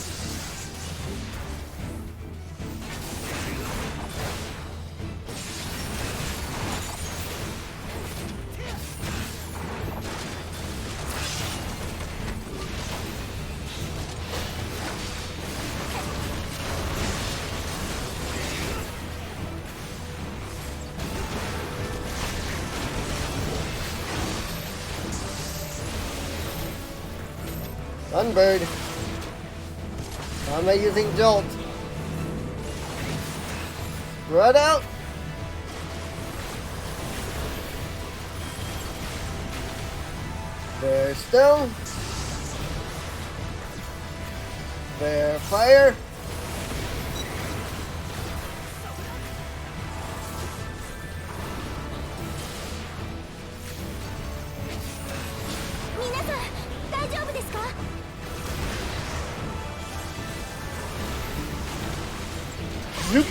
Sunbird. How am I using Jolt? Run out! There's Stone. There, Fire. Zoop.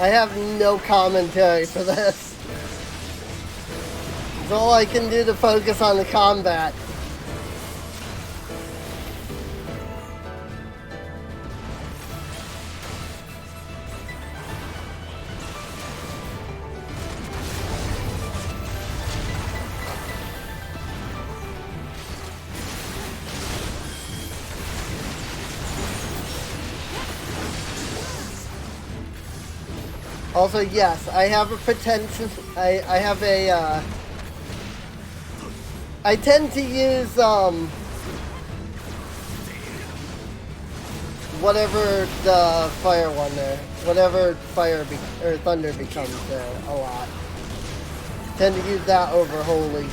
I have no commentary for this. It's all I can do to focus on the combat. Also, yes, I have a pretension. I have a. I tend to use whatever the fire one there, whatever fire or thunder becomes there a lot. Tend to use that over holy.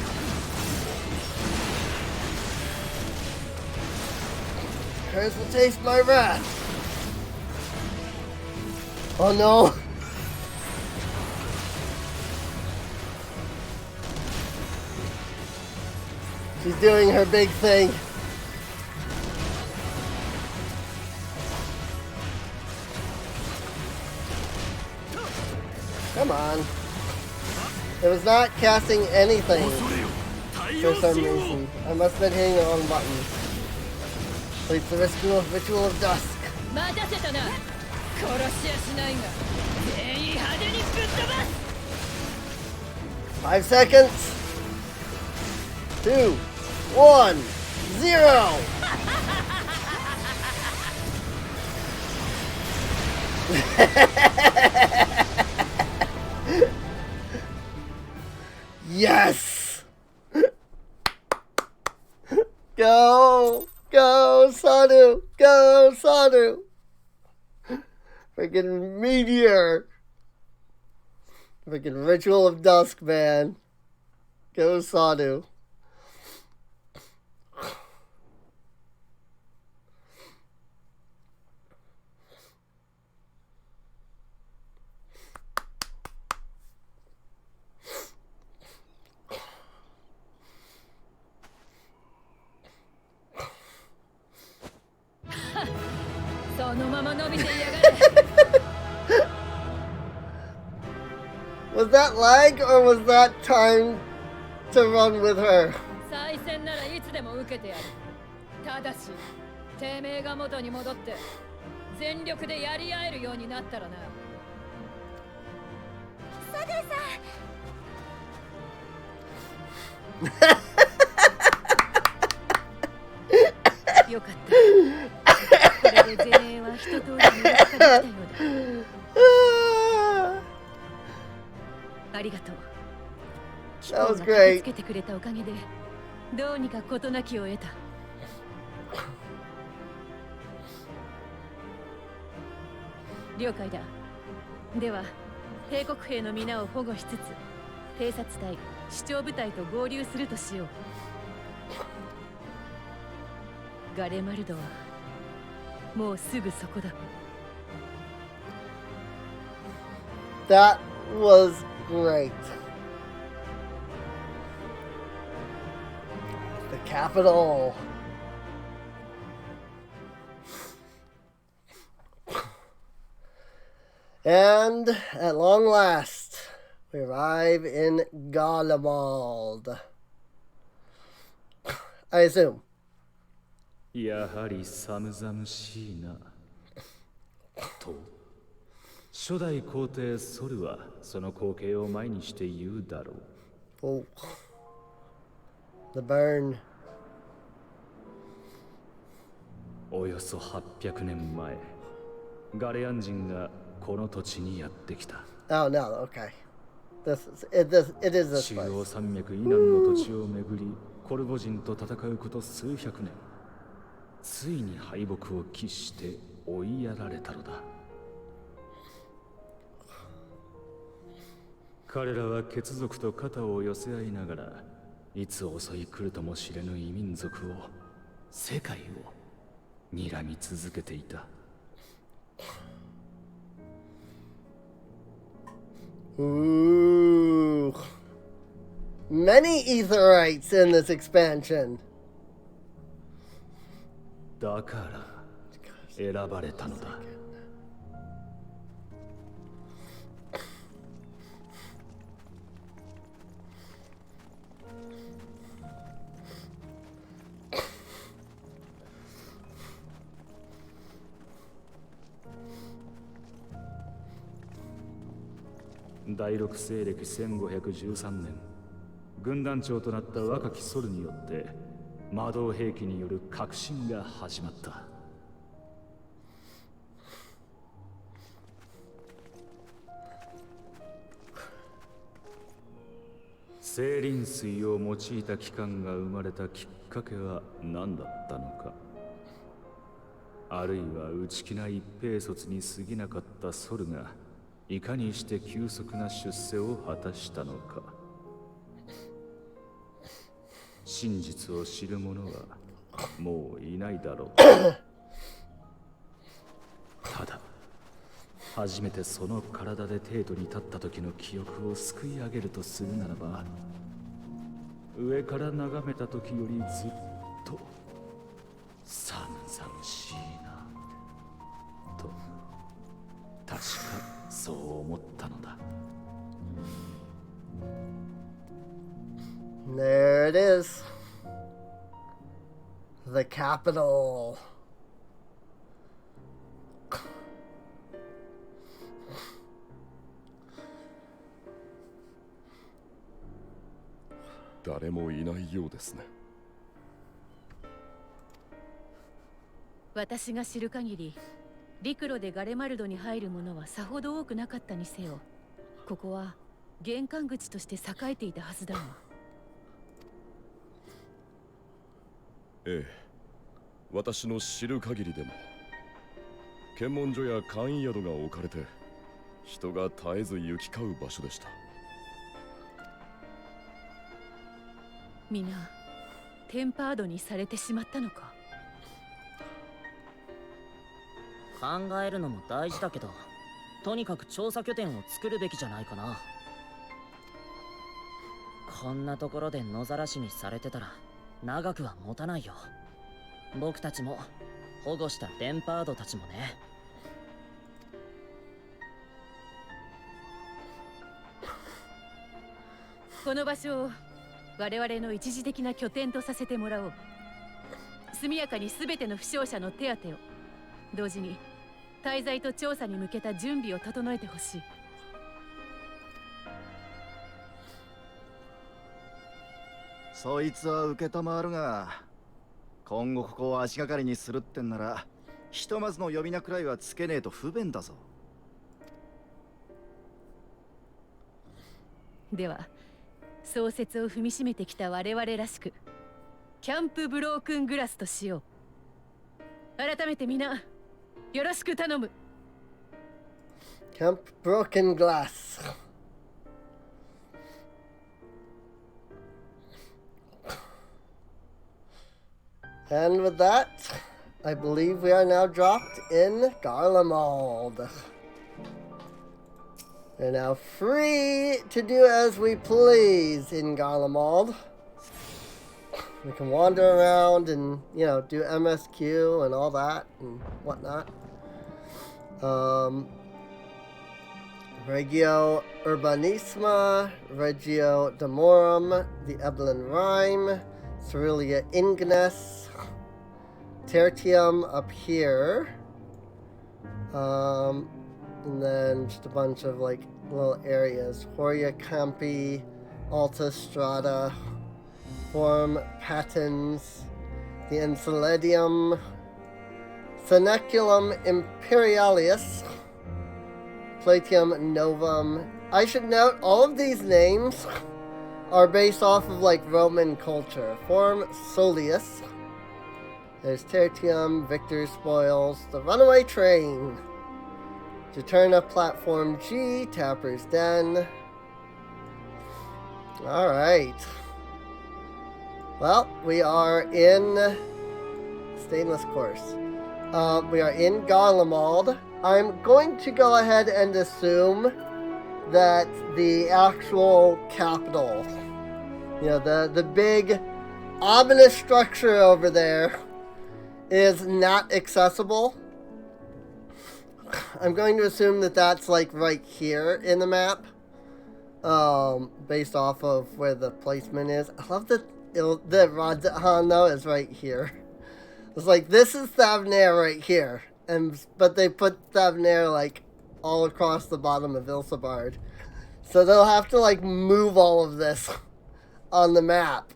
Curse will taste my wrath. Oh no. She's doing her big thing. Come on. It was not casting anything for some reason. I must have been hitting the wrong button. Please, the ritual of dusk. 5 seconds. 2, 1, 0. Yes. Go, go, Sadu, go, Sadu. Freaking meteor. Freaking ritual of dusk, man. Go, Sadu. Was that lag or was that time to run with her? 再戦ならいつでも受けてやる。ただし、てめえが元に戻って全力でやり合えるようになったらな。サドゥさん。よかった。これで前衛は一通り無力化できたようだ。ありがとう。That was great. つけてくれたおかげでどうにか事なきを得た。了解だ。では帝国兵の皆を保護しつつ偵察隊、主張部隊と合流するとしよう。ガレマルドはもうすぐそこだ。That was great. The capital. And at long last, we arrive in Garlemald. I assume. やはり寒々しいな。と、初代皇帝ソルはその光景を前にして言うだろう。Oh. The burn. およそ800年前、ガレアン人がこの土地にやってきた。Oh no, okay. It is this 中 place. 央山脈以南の土地をめぐり、コルボ人と戦うこと数百年。ついに敗北を喫して追いやられたのだ。彼らは血族と肩を寄せ合いながら、いつ襲い来るとも知れぬ異民族を、世界を睨み続けていた。Ooh. Many Aetherites in this expansion. だから選ばれたのだ。第6西暦1513年、軍団長となった若きソルによって魔導兵器による革新が始まった。青林水を用いた機関が生まれたきっかけは何だったのか、あるいは内気な一兵卒に過ぎなかったソルがいかにして急速な出世を果たしたのか。真実を知る者はもういないだろう。ただ初めてその体で帝都に立った時の記憶をすくい上げるとするならば、上から眺めた時よりずっと寒々しいなと、確かそう思ったのだ。 There it is. The capital.誰もいないようですね。私が知る限り、陸路でガレマルドに入る者はさほど多くなかったにせよ、ここは玄関口として栄えていたはずだわ。ええ、私の知る限りでも検問所や簡易宿が置かれて人が絶えず行き交う場所でした。皆テンパードにされてしまったのか。考えるのも大事だけど、とにかく調査拠点を作るべきじゃないかな。こんなところで野ざらしにされてたら長くは持たないよ。僕たちも保護したテンパードたちもね。この場所を我々の一時的な拠点とさせてもらおう。速やかに全ての負傷者の手当てを、同時に滞在と調査に向けた準備を整えてほしい。そいつは受けたまわるが、今後ここを足がかりにするってんならひとまずの呼び名くらいはつけねえと不便だぞ。では創設を踏みしめてきた我々らしく、キャンプブロークングラスとしよう。改めて皆よろしく頼む。 Camp Broken Glass. And with that, I believe we are now dropped in Garlemald. We're now free to do as we please in Garlemald. We can wander around and, do MSQ and all that and whatnot. Regio Urbanisma, Regio Demorum, the Eblan Rhyme, Cerulia Ingnes, Tertium up here, and then just a bunch of little areas. Horia Campi, Alta Strata, Form Patens, the Enceladium, Seneculum Imperialis, Platium Novum. I should note all of these names are based off of Roman culture. Form Soleus. There's Tertium, Victor's Spoils, the Runaway Train, Juturna Platform G, Tapper's Den. Alright. Well, we are in Stainless Course. We are in Garlemald. I'm going to go ahead and assume that the actual capital, the big ominous structure over there, is not accessible. I'm going to assume that that's right here in the map, based off of where the placement is. I love that the Radhan though is right here. It's this is Thavnair right here, but they put Thavnair all across the bottom of Ilsabard. So they'll have to like move all of this on the map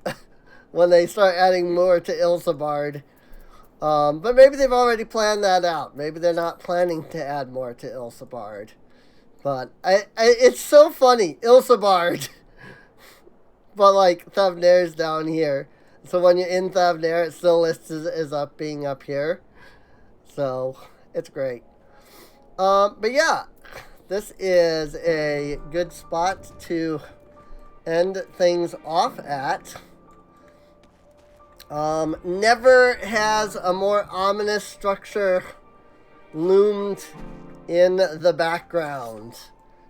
when they start adding more to Ilsabard. But maybe they've already planned that out. Maybe they're not planning to add more to Ilsabard. But it's so funny, Ilsabard. But like Thavnair's down here. So when you're in Thavnair, it still lists as up being up here. So it's great. But yeah, this is a good spot to end things off at. Never has a more ominous structure loomed in the background.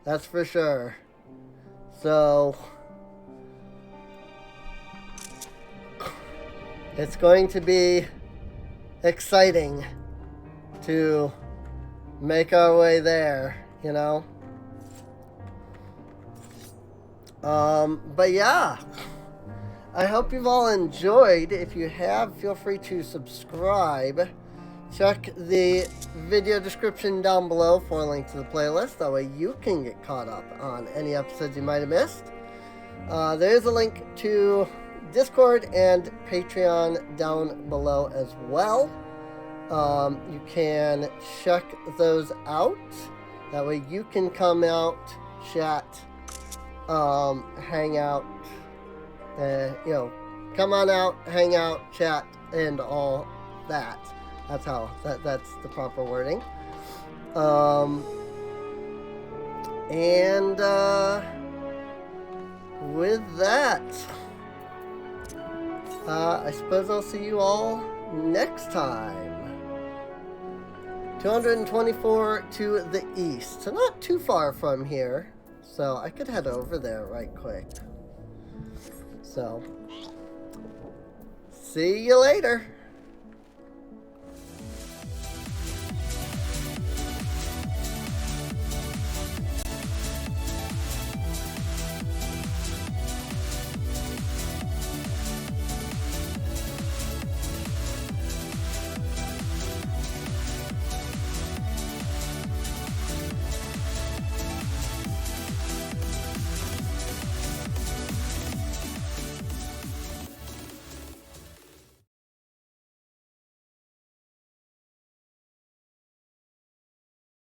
That's for sure. So it's going to be exciting to make our way there, you know? But yeah, I hope you've all enjoyed. If you have, feel free to subscribe. Check the video description down below for a link to the playlist. That way you can get caught up on any episodes you might have missed. There is a link to Discord and Patreon down below as well. You can check those out. That way you can come out, chat, hang out, you know, come on out, hang out, chat, and all that. That's how, that's the proper wording. And with that, I suppose I'll see you all next time. 224 to the east, so not too far from here, so I could head over there right quick. So, see you later.